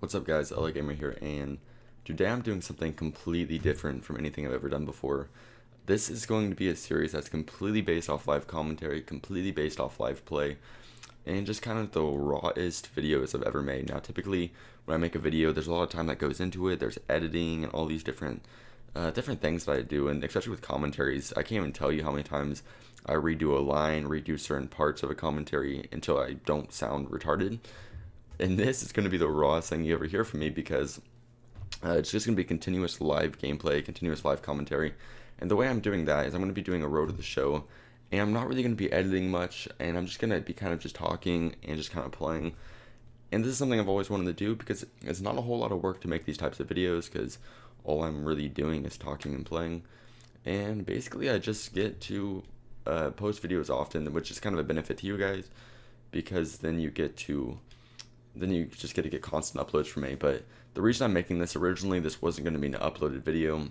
What's up, guys? LA Gamer here, and today I'm doing something completely different from anything I've ever done before. This is going to be a series that's completely based off live commentary, completely based off live play, and just kind of the rawest videos I've ever made. Now, typically, when I make a video, there's a lot of time that goes into it. There's editing and all these different things that I do, and especially with commentaries, I can't even tell you how many times I redo a line, redo certain parts of a commentary until I don't sound retarded. And this is going to be the rawest thing you ever hear from me because it's just going to be continuous live gameplay, continuous live commentary. And the way I'm doing that is I'm going to be doing a road to the show, and I'm not really going to be editing much, and I'm just going to be kind of just talking and just kind of playing. And this is something I've always wanted to do because it's not a whole lot of work to make these types of videos because all I'm really doing is talking and playing. And basically, I just get to post videos often, which is kind of a benefit to you guys because then you just get to get constant uploads from me. But the reason I'm making this, originally this wasn't going to be an uploaded video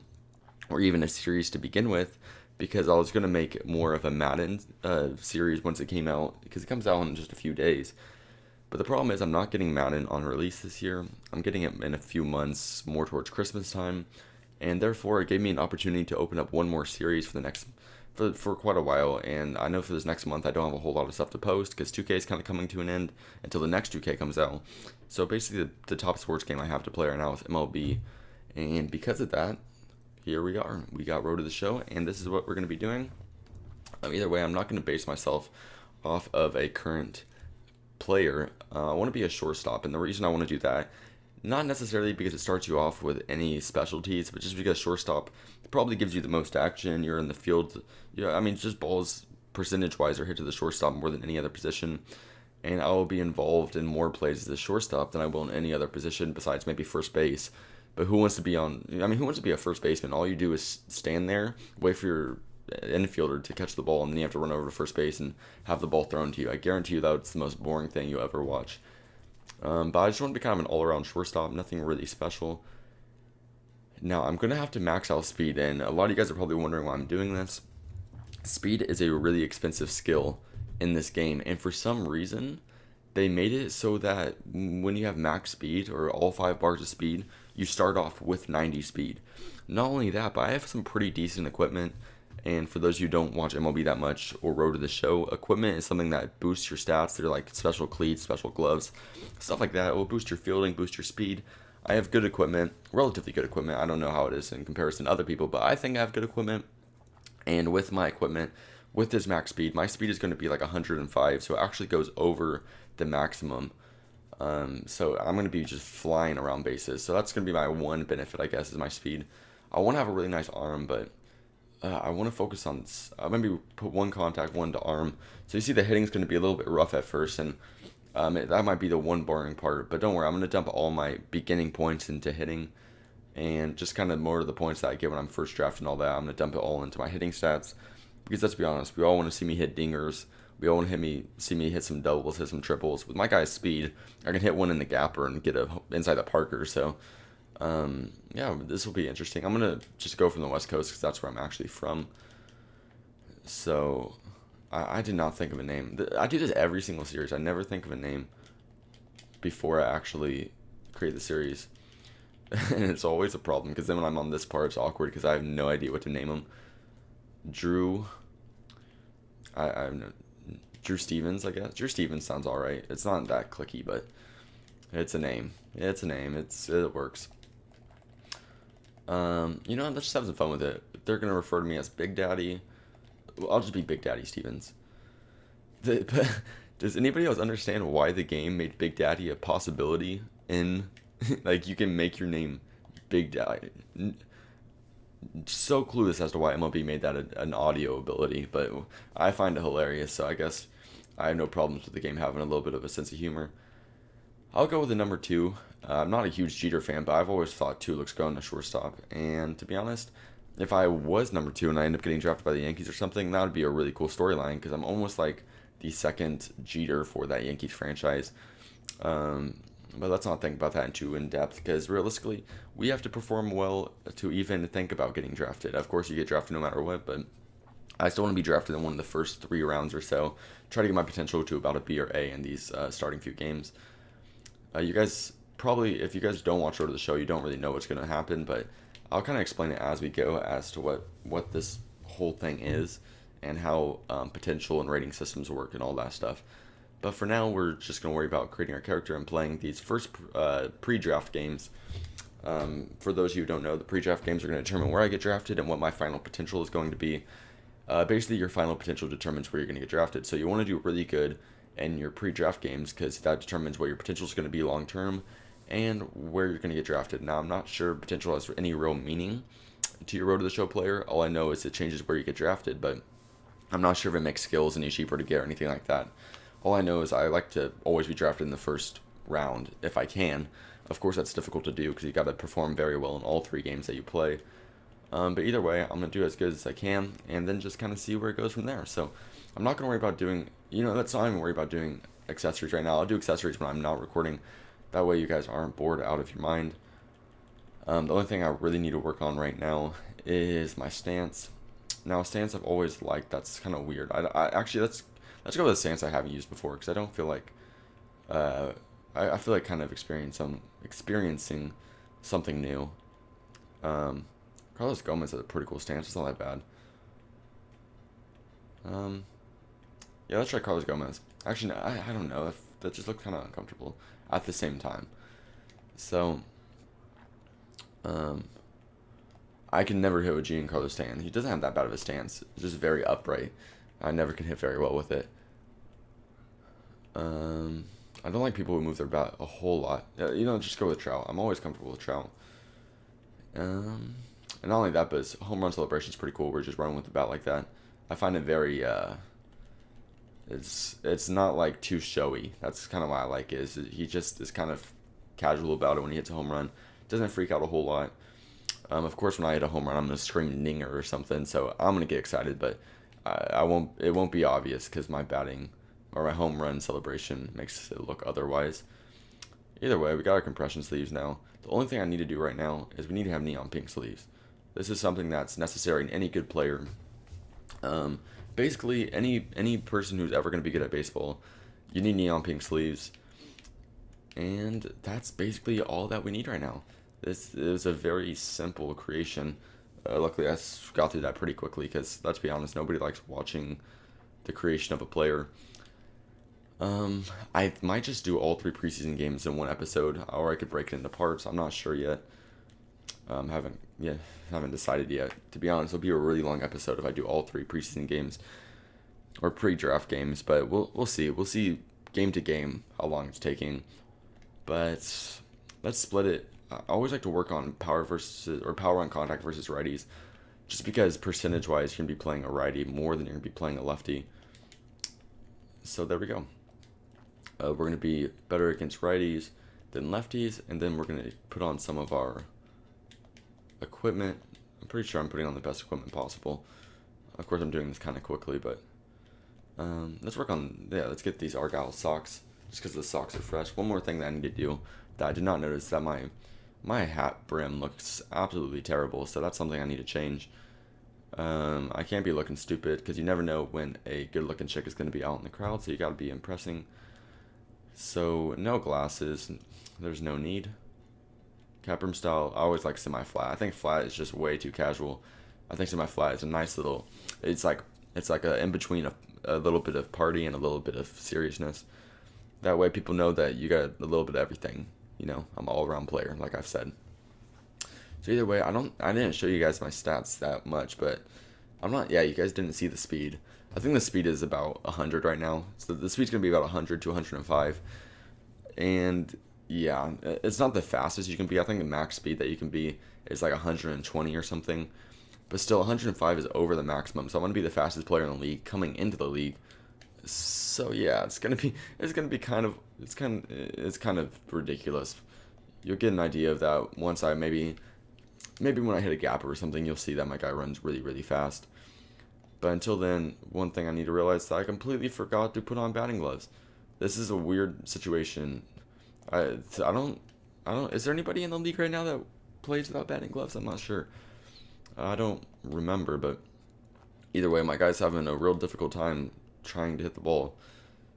or even a series to begin with, because I was going to make more of a Madden series once it came out, because it comes out in just a few days. But the problem is I'm not getting Madden on release this year. I'm getting it in a few months, more towards Christmas time, and therefore it gave me an opportunity to open up one more series for the next for quite a while. And I know for this next month I don't have a whole lot of stuff to post because 2K is kind of coming to an end until the next 2K comes out. So basically the top sports game I have to play right now is MLB, and because of that, here we are. We got Road to the Show, and this is what we're going to be doing. Either way, I'm not going to base myself off of a current player. I want to be a shortstop, and the reason I want to do that, not necessarily because it starts you off with any specialties, but just because shortstop probably gives you the most action. You're in the field. Yeah, I mean, just balls percentage-wise are hit to the shortstop more than any other position, and I will be involved in more plays as a shortstop than I will in any other position besides maybe first base. But who wants to be on? I mean, who wants to be a first baseman? All you do is stand there, wait for your infielder to catch the ball, and then you have to run over to first base and have the ball thrown to you. I guarantee you that's the most boring thing you'll ever watch. But I just want to be kind of an all-around shortstop, nothing really special. Now, I'm going to have to max out speed, and a lot of you guys are probably wondering why I'm doing this. Speed is a really expensive skill in this game, and for some reason, they made it so that when you have max speed, or all 5 bars of speed, you start off with 90 speed. Not only that, but I have some pretty decent equipment. And for those of you who don't watch MLB that much or Road to the Show, equipment is something that boosts your stats. They're like special cleats, special gloves, stuff like that. It will boost your fielding, boost your speed. I have good equipment, relatively good equipment. I don't know how it is in comparison to other people, but I think I have good equipment. And with my equipment, with this max speed, my speed is going to be like 105, so it actually goes over the maximum. So I'm going to be just flying around bases. So that's going to be my one benefit, I guess, is my speed. I want to have a really nice arm, but I want to focus on maybe put one contact, one to arm. So you see the hitting's going to be a little bit rough at first, and that might be the one boring part. But don't worry, I'm going to dump all my beginning points into hitting, and just kind of more of the points that I get when I'm first drafting all that. I'm going to dump it all into my hitting stats, because let's be honest, we all want to see me hit dingers. We all want to see me hit some doubles, hit some triples. With my guy's speed, I can hit one in the gapper and get a inside the Parker. So yeah, this will be interesting. I'm gonna just go from the West Coast because that's where I'm actually from. So I did not think of a name. I do this every single series. I never think of a name before I actually create the series, and it's always a problem because then when I'm on this part, it's awkward because I have no idea what to name him. Drew. I have no. Drew Stevens, I guess. Drew Stevens sounds alright. It's not that clicky, but it's a name. It's a name. It works. Let's just have some fun with it. They're gonna refer to me as Big Daddy. Well, I'll just be Big Daddy Stevens. Does anybody else understand why the game made Big Daddy a possibility in like you can make your name Big Daddy? So clueless as to why MLB made that an audio ability, but I find it hilarious, so I guess I have no problems with the game having a little bit of a sense of humor. I'll go with the number 2. I'm not a huge Jeter fan, but I've always thought 2 looks good on a shortstop, and to be honest, if I was number 2 and I end up getting drafted by the Yankees or something, that would be a really cool storyline, because I'm almost like the second Jeter for that Yankees franchise. But let's not think about that too in depth, because realistically, we have to perform well to even think about getting drafted. Of course, you get drafted no matter what, but I still want to be drafted in one of the first 3 rounds or so. Try to get my potential to about a B or A in these starting few games. You guys probably, if you guys don't watch Road to the Show, you don't really know what's going to happen, but I'll kind of explain it as we go as to what this whole thing is and how potential and rating systems work and all that stuff. But for now, we're just going to worry about creating our character and playing these first pre-draft games. For those of you who don't know, the pre-draft games are going to determine where I get drafted and what my final potential is going to be. Basically, your final potential determines where you're going to get drafted. So you want to do really good in your pre-draft games because that determines what your potential is going to be long-term and where you're going to get drafted. Now, I'm not sure potential has any real meaning to your Road to the Show player. All I know is it changes where you get drafted, but I'm not sure if it makes skills any cheaper to get or anything like that. All I know is I like to always be drafted in the first round if I can. Of course, that's difficult to do because you got to perform very well in all 3 games that you play. But either way, I'm going to do as good as I can and then just kind of see where it goes from there. So I'm not going to worry about doing, that's not even worry about doing accessories right now. I'll do accessories when I'm not recording. That way you guys aren't bored out of your mind. The only thing I really need to work on right now is my stance. Now, stance I've always liked. That's kind of weird. I actually, let's go with a stance I haven't used before because I don't feel like, I feel like kind of experiencing something new. Carlos Gomez has a pretty cool stance. It's not that bad. Yeah, let's try Carlos Gomez. Actually, no, I don't know. That just looks kind of uncomfortable at the same time. So, I can never hit with Giancarlo Stanton. He doesn't have that bad of a stance. It's just very upright. I never can hit very well with it. I don't like people who move their bat a whole lot. Just go with Trout. I'm always comfortable with Trout. And not only that, but his home run celebration is pretty cool. We're just running with the bat like that. I find it very, it's not like too showy. That's kind of why I like it. He just is kind of casual about it when he hits a home run. Doesn't freak out a whole lot. Of course, when I hit a home run, I'm gonna scream "ninger" or something. So I'm gonna get excited, but I won't. It won't be obvious because my batting or my home run celebration makes it look otherwise. Either way, we got our compression sleeves now. The only thing I need to do right now is we need to have neon pink sleeves. This is something that's necessary in any good player. Basically, any person who's ever going to be good at baseball, you need neon pink sleeves. And that's basically all that we need right now. This is a very simple creation. Luckily, I got through that pretty quickly because, let's be honest, nobody likes watching the creation of a player. I might just do all 3 preseason games in one episode, or I could break it into parts. I'm not sure yet. Haven't decided yet. To be honest, it'll be a really long episode if I do all 3 preseason games or pre-draft games. But we'll see. We'll see game to game how long it's taking. But let's split it. I always like to work on power on contact versus righties, just because percentage-wise you're gonna be playing a righty more than you're gonna be playing a lefty. So there we go. We're going to be better against righties than lefties, and then we're going to put on some of our equipment. I'm pretty sure I'm putting on the best equipment possible. Of course, I'm doing this kind of quickly, but let's get these Argyle socks, just because the socks are fresh. One more thing that I need to do that I did not notice, that my hat brim looks absolutely terrible, so that's something I need to change. I can't be looking stupid, because you never know when a good-looking chick is going to be out in the crowd, so you got to be impressing. So, no glasses. There's no need. Cap brim style, I always like semi-flat. I think flat is just way too casual. I think semi-flat is a nice little... It's like a in-between a little bit of party and a little bit of seriousness. That way people know that you got a little bit of everything. I'm an all-around player, like I've said. So either way, I didn't show you guys my stats that much, but you guys didn't see the speed. I think the speed is about 100 right now. So the speed's going to be about 100 to 105. And yeah, it's not the fastest you can be. I think the max speed that you can be is like 120 or something. But still, 105 is over the maximum. So I'm going to be the fastest player in the league coming into the league. So yeah, it's kind of ridiculous. You'll get an idea of that once I maybe when I hit a gap or something, you'll see that my guy runs really, really fast. But until then, one thing I need to realize is that I completely forgot to put on batting gloves. This is a weird situation. I don't. Is there anybody in the league right now that plays without batting gloves? I'm not sure. I don't remember, but either way, my guy's having a real difficult time trying to hit the ball.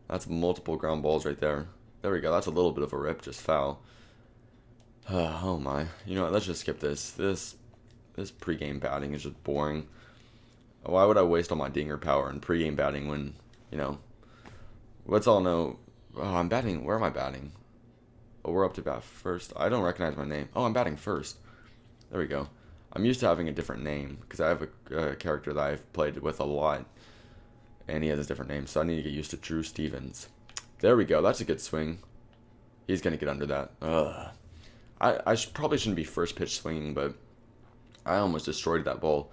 That's multiple ground balls right there. There we go. That's a little bit of a rip, just foul. Oh my. You know what? Let's just skip this. This pregame batting is just boring. Why would I waste all my dinger power in pregame batting when, you know, let's all know. Oh, I'm batting. Where am I batting? Oh, we're up to bat first. I don't recognize my name. Oh, I'm batting first. There we go. I'm used to having a different name because I have a character that I've played with a lot, and he has a different name, so I need to get used to Drew Stevens. There we go. That's a good swing. He's gonna get under that. Ugh. I probably shouldn't be first pitch swinging, but I almost destroyed that ball.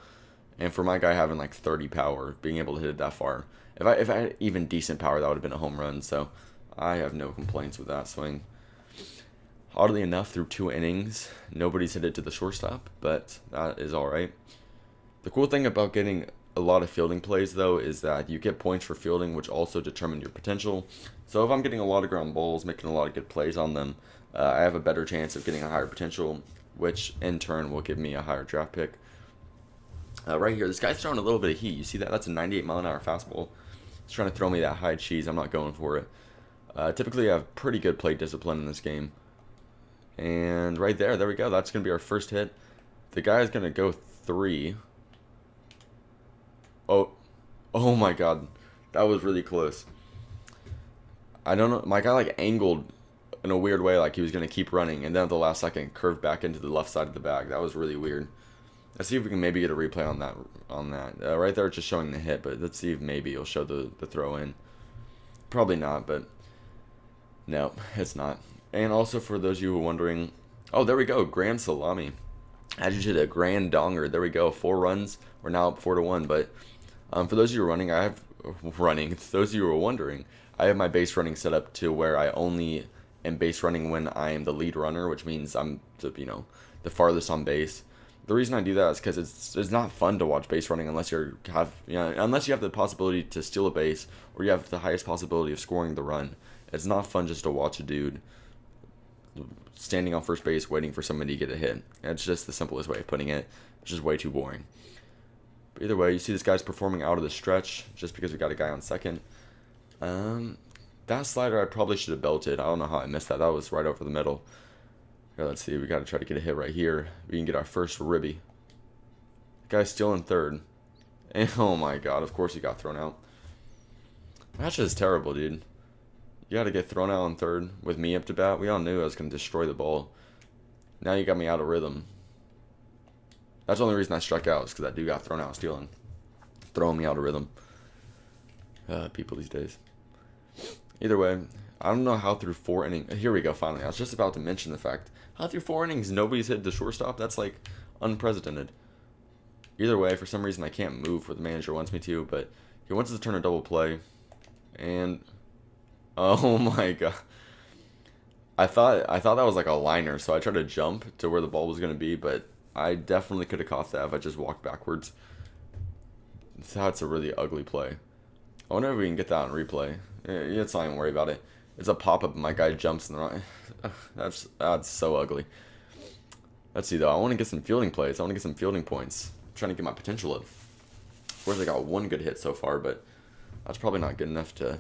And for my guy having like 30 power, being able to hit it that far, if I had even decent power, that would have been a home run. So I have no complaints with that swing. Oddly enough, through 2 innings, nobody's hit it to the shortstop, but that is all right. The cool thing about getting a lot of fielding plays, though, is that you get points for fielding, which also determine your potential. So if I'm getting a lot of ground balls, making a lot of good plays on them, I have a better chance of getting a higher potential, which in turn will give me a higher draft pick. Right here, this guy's throwing a little bit of heat. You see that? That's a 98-mile-an-hour fastball. He's trying to throw me that high cheese. I'm not going for it. Typically, I have pretty good plate discipline in this game. And right there we go. That's going to be our first hit. The guy is going to go 3. Oh my God. That was really close. I don't know. My guy like angled in a weird way like he was going to keep running. And then at the last second, curved back into the left side of the bag. That was really weird. Let's see if we can maybe get a replay on that. Right there, it's just showing the hit. But let's see if maybe it'll show the throw in. Probably not, but no, it's not. And also for those of you who are wondering, oh, there we go, grand salami. I just hit a grand donger. There we go, 4 runs. We're now up 4-1. But for those of you who are running, those of you who are wondering, I have my base running set up to where I only am base running when I am the lead runner, which means I'm the farthest on base. The reason I do that is because it's not fun to watch base running unless unless you have the possibility to steal a base or you have the highest possibility of scoring the run. It's not fun just to watch a dude standing on first base waiting for somebody to get a hit. It's just the simplest way of putting it. It's just way too boring. But either way, you see this guy's performing out of the stretch just because we got a guy on second. That slider I probably should have belted. I don't know how I missed that. That was right over the middle. Here, let's see. We got to try to get a hit right here. We can get our first ribby. The guy's still in third. And oh my God, of course he got thrown out. That's just terrible, dude. You got to get thrown out on third with me up to bat. We all knew I was going to destroy the ball. Now you got me out of rhythm. That's the only reason I struck out is because that dude got thrown out stealing. Throwing me out of rhythm. People these days. Either way, I don't know how through 4 innings. Here we go, finally. I was just about to mention the fact. How through 4 innings nobody's hit the shortstop? That's like unprecedented. Either way, for some reason I can't move where the manager wants me to, but he wants us to turn a double play. And oh my God. I thought that was like a liner, so I tried to jump to where the ball was going to be, but I definitely could have caught that if I just walked backwards. That's a really ugly play. I wonder if we can get that on replay. It's not even worry about it. It's a pop-up and my guy jumps in the right. That's so ugly. Let's see though. I want to get some fielding plays. I want to get some fielding points. I'm trying to get my potential up. Of course, I got 1 good hit so far, but that's probably not good enough to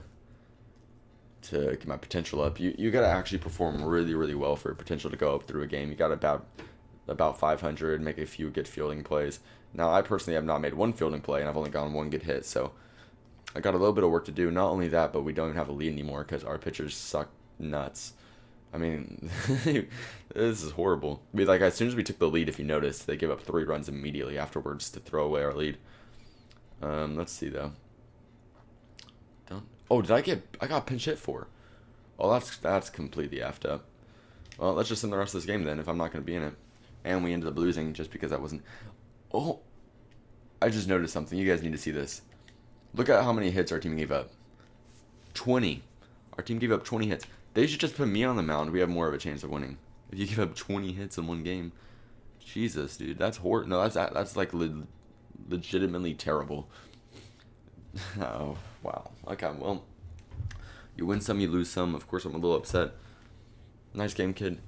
get my potential up. You got to actually perform really, really well for your potential to go up through a game. You got about 500, make a few good fielding plays. Now, I personally have not made 1 fielding play, and I've only gotten 1 good hit, so I got a little bit of work to do. Not only that, but we don't even have a lead anymore because our pitchers suck nuts. I mean, this is horrible. I mean, like, as soon as we took the lead, if you notice, they give up 3 runs immediately afterwards to throw away our lead. Let's see, though. Oh, I got pinch hit for. Oh, that's completely effed up. Well, let's just end the rest of this game then if I'm not going to be in it. And we ended up losing just because I wasn't. Oh, I just noticed something. You guys need to see this. Look at how many hits our team gave up. 20. Our team gave up 20 hits. They should just put me on the mound. We have more of a chance of winning. If you give up 20 hits in 1 game. Jesus, dude. That's horrible. No, that's like legitimately terrible. Oh, wow. Okay, well. You win some, you lose some. Of course, I'm a little upset. Nice game, kid.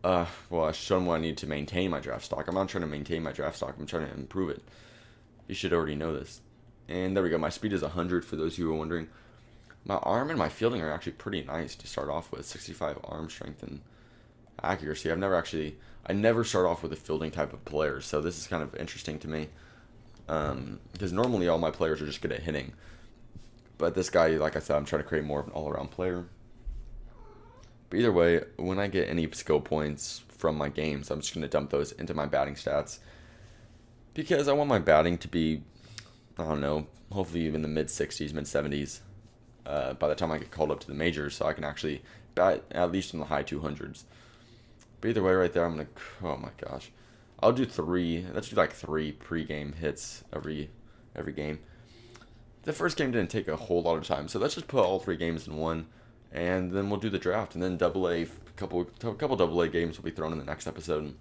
Well, I showed him what I need to maintain my draft stock. I'm not trying to maintain my draft stock. I'm trying to improve it. You should already know this. And there we go. My speed is 100 for those of you who are wondering. My arm and my fielding are actually pretty nice to start off with. 65 arm strength and accuracy. I never start off with a fielding type of player, so this is kind of interesting to me. Because normally all my players are just good at hitting. But this guy, like I said, I'm trying to create more of an all-around player. But either way, when I get any skill points from my games, I'm just going to dump those into my batting stats. Because I want my batting to be, I don't know, hopefully even the mid-60s, mid-70s by the time I get called up to the majors, so I can actually bat at least in the high 200s. But either way, right there, I'm going to, oh my gosh. I'll do let's do like 3 pre-game hits every game. The first game didn't take a whole lot of time, so let's just put all 3 games in one, and then we'll do the draft, and then a couple AA games will be thrown in the next episode.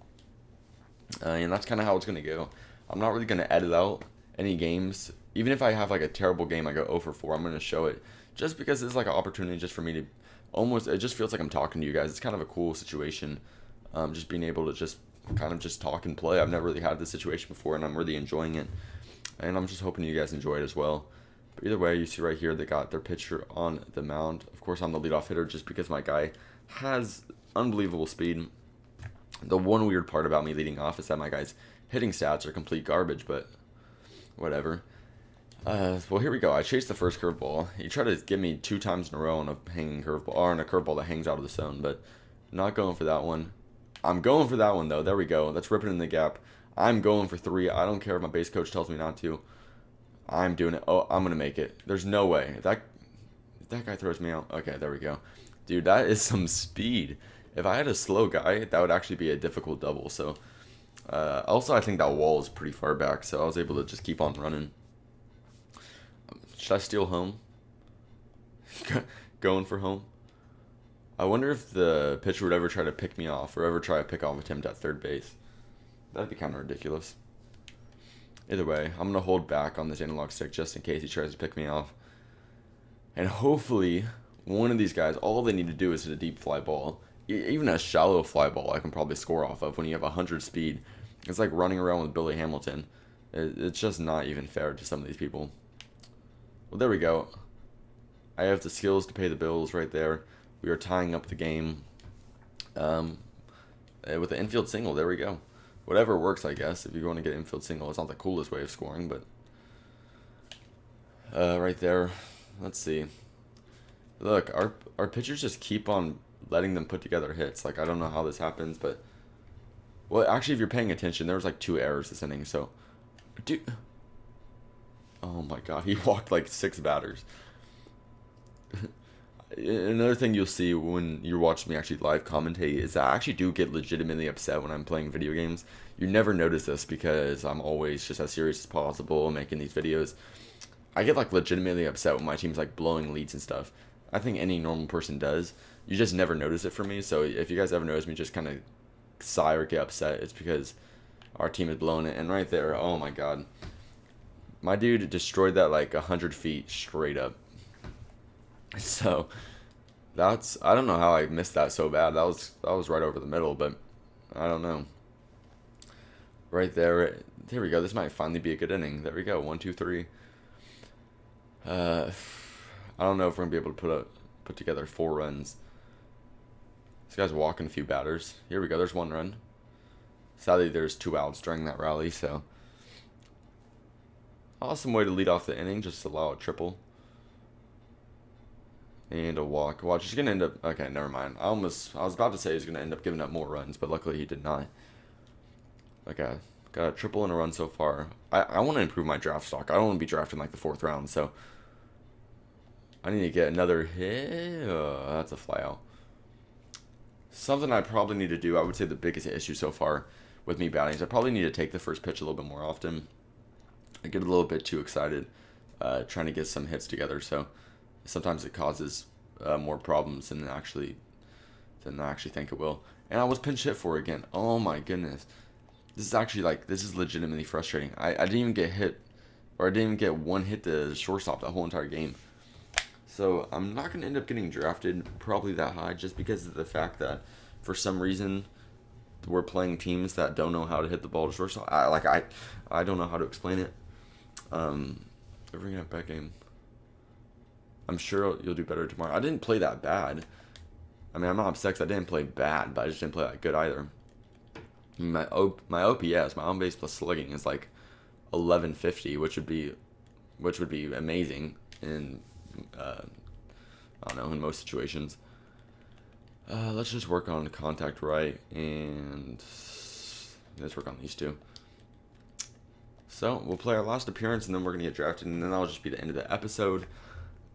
And that's kind of how it's going to go. I'm not really going to edit out any games. Even if I have like a terrible game, I go 0 for 4, I'm going to show it. Just because it's like an opportunity just for me to it just feels like I'm talking to you guys. It's kind of a cool situation. Just being able to just kind of just talk and play. I've never really had this situation before, and I'm really enjoying it. And I'm just hoping you guys enjoy it as well. But either way, you see right here, they got their pitcher on the mound. Of course, I'm the leadoff hitter just because my guy has unbelievable speed. The one weird part about me leading off is that my guy's hitting stats are complete garbage, but whatever. Well, here we go. I chased the first curveball. He tried to get me 2 times in a row on a hanging curveball, or on a curveball that hangs out of the zone, but not going for that one. I'm going for that one, though. There we go. Let's rip it in the gap. I'm going for 3. I don't care if my base coach tells me not to. I'm doing it. Oh, I'm going to make it. There's no way. If that guy throws me out. Okay, there we go. Dude, that is some speed. If I had a slow guy, that would actually be a difficult double. So, also, I think that wall is pretty far back, so I was able to just keep on running. Should I steal home? Going for home? I wonder if the pitcher would ever try to pick me off or ever try a pickoff attempt at third base. That'd be kind of ridiculous. Either way, I'm going to hold back on this analog stick just in case he tries to pick me off. And hopefully, one of these guys, all they need to do is hit a deep fly ball. Even a shallow fly ball I can probably score off of when you have 100 speed. It's like running around with Billy Hamilton. It's just not even fair to some of these people. Well, there we go. I have the skills to pay the bills right there. We are tying up the game with an infield single. There we go. Whatever works, I guess. If you're going to get an infield single, it's not the coolest way of scoring, but right there. Let's see. Look, our pitchers just keep on letting them put together hits. Like, I don't know how this happens, but well, actually, if you're paying attention, there was like 2 errors this inning. So, dude. Oh my God, he walked like 6 batters. Another thing you'll see when you're watching me actually live commentate is that I actually do get legitimately upset when I'm playing video games. You never notice this because I'm always just as serious as possible making these videos. I get like legitimately upset when my team's like blowing leads and stuff. I think any normal person does. You just never notice it for me. So if you guys ever notice me just kind of sigh or get upset, it's because our team is blowing it. And right there, oh my God. My dude destroyed that like 100 feet straight up. So I don't know how I missed that so bad. That was right over the middle, but I don't know. Right there we go. This might finally be a good inning. There we go. 1, 2, 3. I don't know if we're gonna be able to put together 4 runs. This guy's walking a few batters. Here we go. There's 1 run. Sadly, there's 2 outs during that rally, so awesome way to lead off the inning. Just allow a triple. And a walk. Watch, he's going to end up... Okay, never mind. I was about to say he's going to end up giving up more runs, but luckily he did not. Okay, got a triple and a run so far. I want to improve my draft stock. I don't want to be drafting like the 4th round, so I need to get another hit. Oh, that's a fly out. Something I probably need to do, I would say the biggest issue so far with me batting is I probably need to take the first pitch a little bit more often. I get a little bit too excited trying to get some hits together, so sometimes it causes more problems than I actually think it will. And I was pinch hit for again. Oh my goodness. This is legitimately frustrating. I didn't even get hit, or I didn't even get 1 hit to shortstop that whole entire game. So I'm not going to end up getting drafted probably that high just because of the fact that for some reason we're playing teams that don't know how to hit the ball to shortstop. I don't know how to explain it. We're going to have a bad game. I'm sure you'll do better tomorrow. I didn't play that bad. I mean, I'm not upset 'cause I didn't play bad, but I just didn't play that good either. My OPS, my on base plus slugging is like 1150, which would be amazing in I don't know, in most situations. Let's just work on contact right, and let's work on these two. So we'll play our last appearance, and then we're gonna get drafted, and then that'll just be the end of the episode.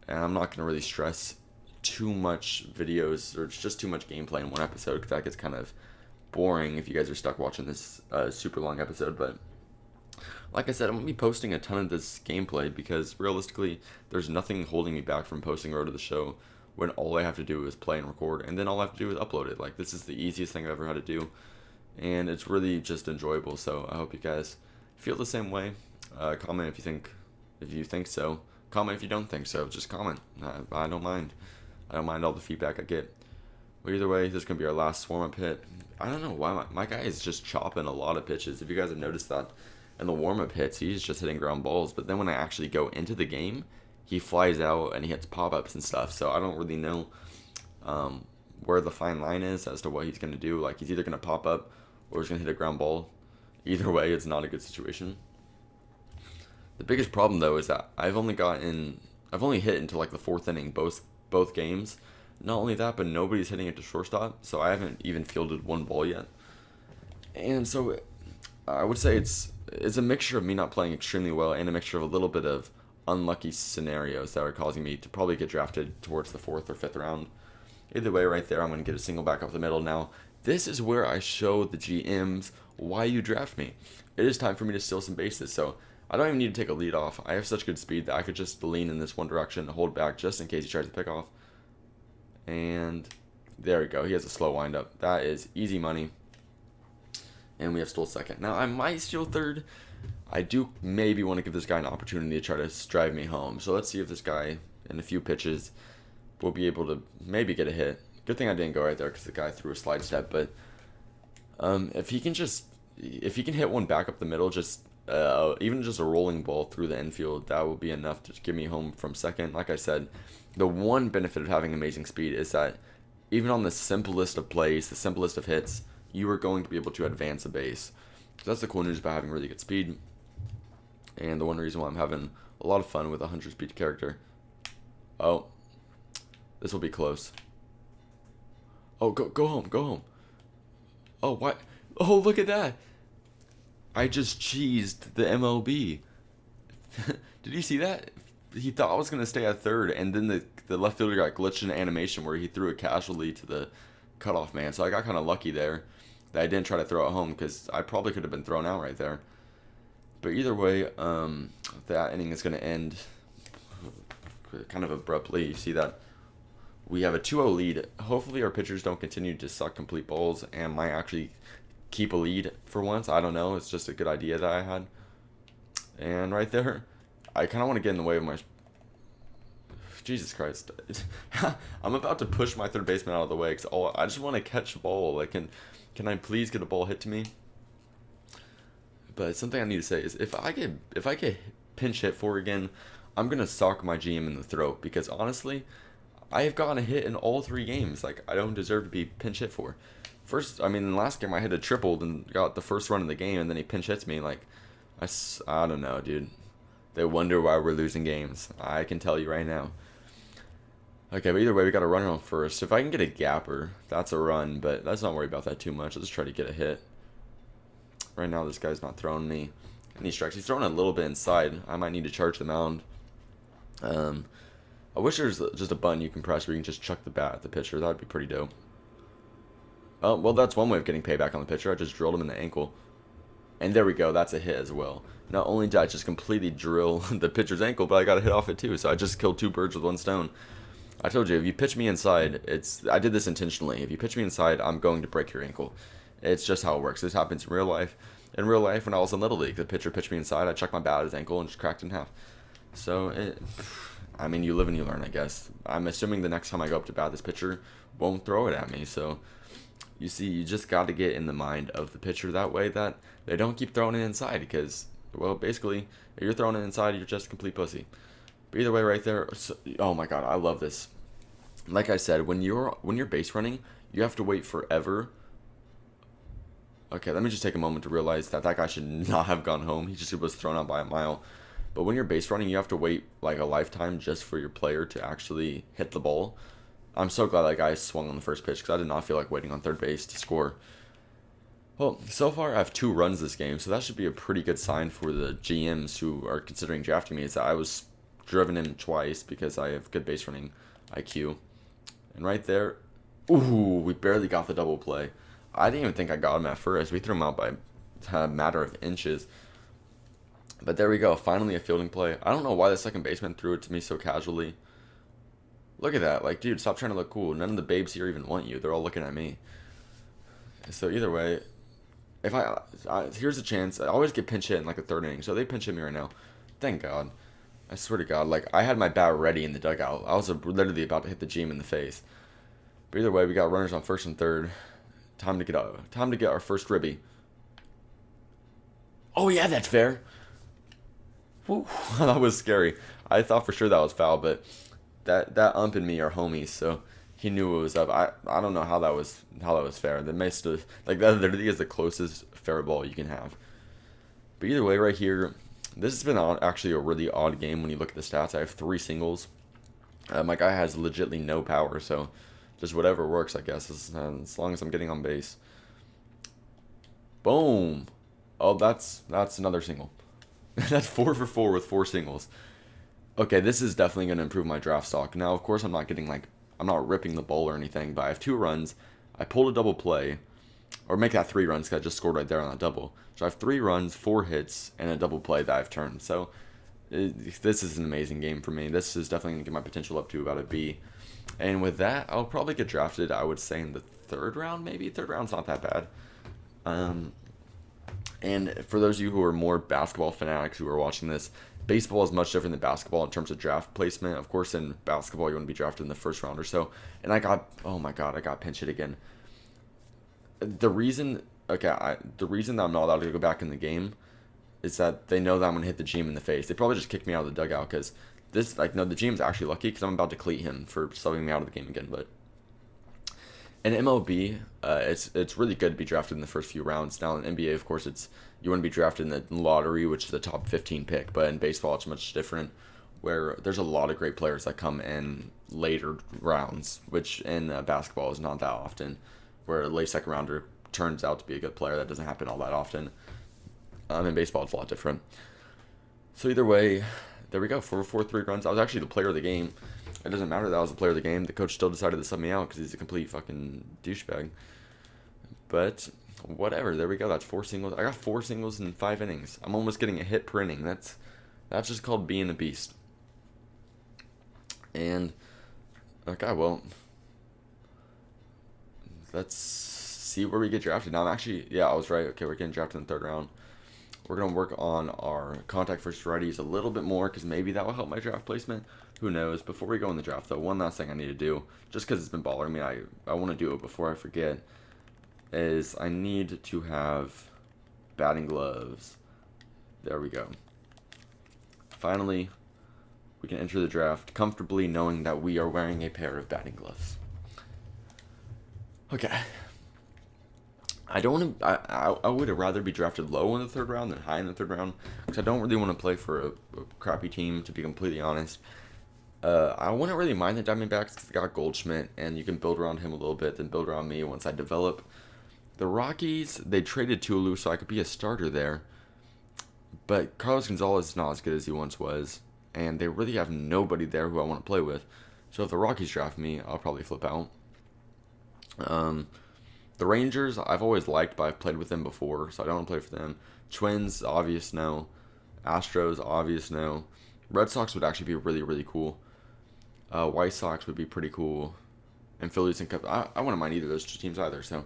And I'm not gonna really stress too much videos or just too much gameplay in one episode, because that gets kind of boring if you guys are stuck watching this super long episode. But like I said, I'm going to be posting a ton of this gameplay because realistically, there's nothing holding me back from posting Road to the Show when all I have to do is play and record, and then all I have to do is upload it. Like, this is the easiest thing I've ever had to do, and it's really just enjoyable. So I hope you guys feel the same way. Comment if you think so. Comment if you don't think so. Just comment. I don't mind. I don't mind all the feedback I get. But either way, this is going to be our last warm-up hit. I don't know why my guy is just chopping a lot of pitches. If you guys have noticed that in the warm-up hits, he's just hitting ground balls. But then when I actually go into the game, he flies out and he hits pop-ups and stuff. So I don't really know where the fine line is as to what he's going to do. Like, he's either going to pop up or he's going to hit a ground ball. Either way, it's not a good situation. The biggest problem, though, is that I've only hit into like the fourth inning both games. Not only that, but nobody's hitting it to shortstop, so I haven't even fielded one ball yet. And so I would say it's a mixture of me not playing extremely well and a mixture of a little bit of unlucky scenarios that are causing me to probably get drafted towards the 4th or 5th round. Either way, right there, I'm going to get a single back up the middle. Now, this is where I show the GMs why you draft me. It is time for me to steal some bases, so I don't even need to take a lead off. I have such good speed that I could just lean in this one direction and hold back just in case he tries to pick off. And there we go. He has a slow windup. That is easy money. And we have stole second. Now, I might steal third. I do maybe want to give this guy an opportunity to try to drive me home. So let's see if this guy, in a few pitches, will be able to maybe get a hit. Good thing I didn't go right there because the guy threw a slide step. But if he can hit one back up the middle, even just a rolling ball through the infield, that will be enough to get me home from second. Like I said, the one benefit of having amazing speed is that even on the simplest of plays, the simplest of hits, you are going to be able to advance a base. So that's the cool news about having really good speed. And the one reason why I'm having a lot of fun with a 100 speed character. Oh, this will be close. Oh, go home. Oh, what? Oh, look at that. I just cheesed the MLB. Did you see that? He thought I was going to stay at third, and then the left fielder got glitched in animation where he threw it casually to the cutoff man. So I got kind of lucky there that I didn't try to throw it home because I probably could have been thrown out right there. But either way, that inning is going to end kind of abruptly. You see that we have a 2-0 lead. Hopefully our pitchers don't continue to suck complete balls and might actually keep a lead for once. I don't know. It's just a good idea that I had. And right there, I kind of want to get in the way of my... Jesus Christ. I'm about to push my third baseman out of the way because I just want to catch a ball. Like, can I please get a ball hit to me? But something I need to say is if I get pinch hit for again, I'm going to sock my GM in the throat because honestly, I have gotten a hit in all 3 games. Like, I don't deserve to be pinch hit for. First, I mean, in the last game I hit a triple and got the first run of the game, and then he pinch hits me. Like, I don't know, dude. They wonder why we're losing games. I can tell you right now. Okay, but either way, we got a runner on first. If I can get a gapper, that's a run, but let's not worry about that too much. Let's try to get a hit. Right now, this guy's not throwing me any strikes. He's throwing a little bit inside. I might need to charge the mound. I wish there's just a button you can press where you can just chuck the bat at the pitcher. That would be pretty dope. Oh, well, that's one way of getting payback on the pitcher. I just drilled him in the ankle. And there we go. That's a hit as well. Not only did I just completely drill the pitcher's ankle, but I got a hit off it too. So I just killed 2 birds with 1 stone. I told you, if you pitch me inside, I did this intentionally. If you pitch me inside, I'm going to break your ankle. It's just how it works. This happens in real life. In real life, when I was in Little League, the pitcher pitched me inside. I chucked my bat at his ankle and just cracked it in half. So, I mean, you live and you learn, I guess. I'm assuming the next time I go up to bat, this pitcher won't throw it at me. So, you see, you just got to get in the mind of the pitcher that way that they don't keep throwing it inside because, well, basically, if you're throwing it inside, you're just a complete pussy. But either way, right there, oh my god, I love this. like I said, when you're base running, you have to wait forever. Okay, let me just take a moment to realize that that guy should not have gone home. He just was thrown out by a mile. But when you're base running, you have to wait like a lifetime just for your player to actually hit the ball. I'm so glad that guy swung on the first pitch because I did not feel like waiting on third base to score. Well, so far I have 2 runs this game, so that should be a pretty good sign for the GMs who are considering drafting me. Is that I was driven in twice because I have good base running IQ. And right there, ooh, we barely got the double play. I didn't even think I got him at first. We threw him out by a matter of inches. But there we go. Finally a fielding play. I don't know why the second baseman threw it to me so casually. Look at that. Like, dude, stop trying to look cool. None of the babes here even want you. They're all looking at me. So either way, if here's a chance. I always get pinch hit in like the third inning. So they pinch hit me right now. Thank God. I swear to God. Like, I had my bat ready in the dugout. I was literally about to hit the GM in the face. But either way, we got runners on first and third. Time to get our first ribby. Oh yeah, that's fair. Whew, that was scary. I thought for sure that was foul, but that ump and me are homies, so he knew it was up. I don't know how that was fair. That makes like that literally is the closest fair ball you can have. But either way, right here, this has been actually a really odd game when you look at the stats. I have 3 singles. My guy has legitly no power, so just whatever works, I guess, as long as I'm getting on base. Boom. Oh, that's another single. That's 4 for 4 with 4 singles. Okay, this is definitely going to improve my draft stock. Now, of course, I'm not ripping the ball or anything, but I have 2 runs. I pulled a double play, or make that 3 runs because I just scored right there on that double. So I have 3 runs, 4 hits, and a double play that I've turned. So this is an amazing game for me. This is definitely going to get my potential up to about a B. And with that, I'll probably get drafted, I would say, in the 3rd round, maybe. 3rd round's not that bad. And for those of you who are more basketball fanatics who are watching this, baseball is much different than basketball in terms of draft placement. Of course, in basketball, you want to be drafted in the 1st round or so. And oh my God, I got pinch hit again. The reason that I'm not allowed to go back in the game is that they know that I'm going to hit the GM in the face. They probably just kicked me out of the dugout because the GM's actually lucky because I'm about to cleat him for subbing me out of the game again. But in MLB, it's really good to be drafted in the first few rounds. Now in NBA, of course, you want to be drafted in the lottery, which is the top 15 pick. But in baseball, it's much different, where there's a lot of great players that come in later rounds, which in basketball is not that often. Where a late second rounder turns out to be a good player, that doesn't happen all that often. In baseball, it's a lot different. So either way, there we go. 4 for 4, 3 runs. I was actually the player of the game. It doesn't matter that I was the player of the game. The coach still decided to sub me out because he's a complete fucking douchebag. But whatever. There we go. That's 4 singles. I got 4 singles in 5 innings. I'm almost getting a hit per inning. That's just called being a beast. And okay, well, let's see where we get drafted. Now, I was right. Okay, we're getting drafted in the 3rd round. We're going to work on our contact versus righties a little bit more because maybe that will help my draft placement. Who knows? Before we go in the draft, though, one last thing I need to do, just because it's been bothering me, I want to do it before I forget, is I need to have batting gloves. There we go. Finally, we can enter the draft comfortably knowing that we are wearing a pair of batting gloves. Okay. I don't want to. I would rather be drafted low in the 3rd round than high in the 3rd round because I don't really want to play for a crappy team. To be completely honest, I wouldn't really mind the Diamondbacks because they got Goldschmidt and you can build around him a little bit, then build around me once I develop. The Rockies, they traded Tulu so I could be a starter there, but Carlos Gonzalez is not as good as he once was, and they really have nobody there who I want to play with. So if the Rockies draft me, I'll probably flip out. The Rangers, I've always liked, but I've played with them before, so I don't want to play for them. Twins, obvious no. Astros, obvious no. Red Sox would actually be really, really cool. White Sox would be pretty cool. And Phillies and Cubs, I wouldn't mind either of those 2 teams either, so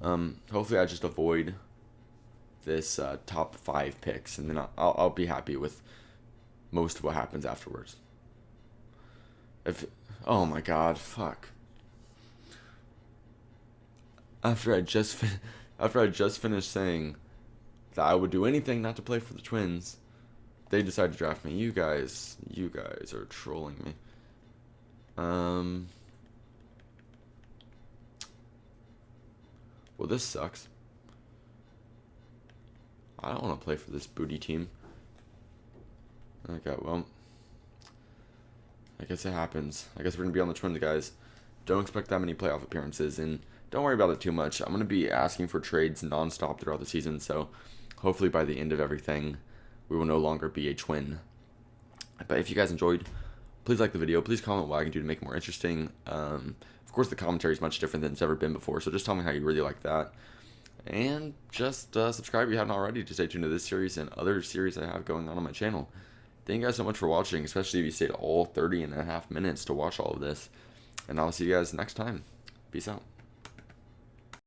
hopefully I just avoid this top 5 picks, and then I'll be happy with most of what happens afterwards. Oh my God, fuck. After I just finished saying that I would do anything not to play for the Twins, they decided to draft me. You guys are trolling me. Well, this sucks. I don't want to play for this booty team. Okay, well, I guess it happens. I guess we're going to be on the Twins, guys. Don't expect that many playoff appearances, and don't worry about it too much. I'm going to be asking for trades nonstop throughout the season, so hopefully by the end of everything, we will no longer be a Twin. But if you guys enjoyed, please like the video. Please comment what I can do to make it more interesting. Of course, the commentary is much different than it's ever been before, so just tell me how you really like that. And just subscribe if you haven't already to stay tuned to this series and other series I have going on my channel. Thank you guys so much for watching, especially if you stayed all 30 and a half minutes to watch all of this. And I'll see you guys next time. Peace out.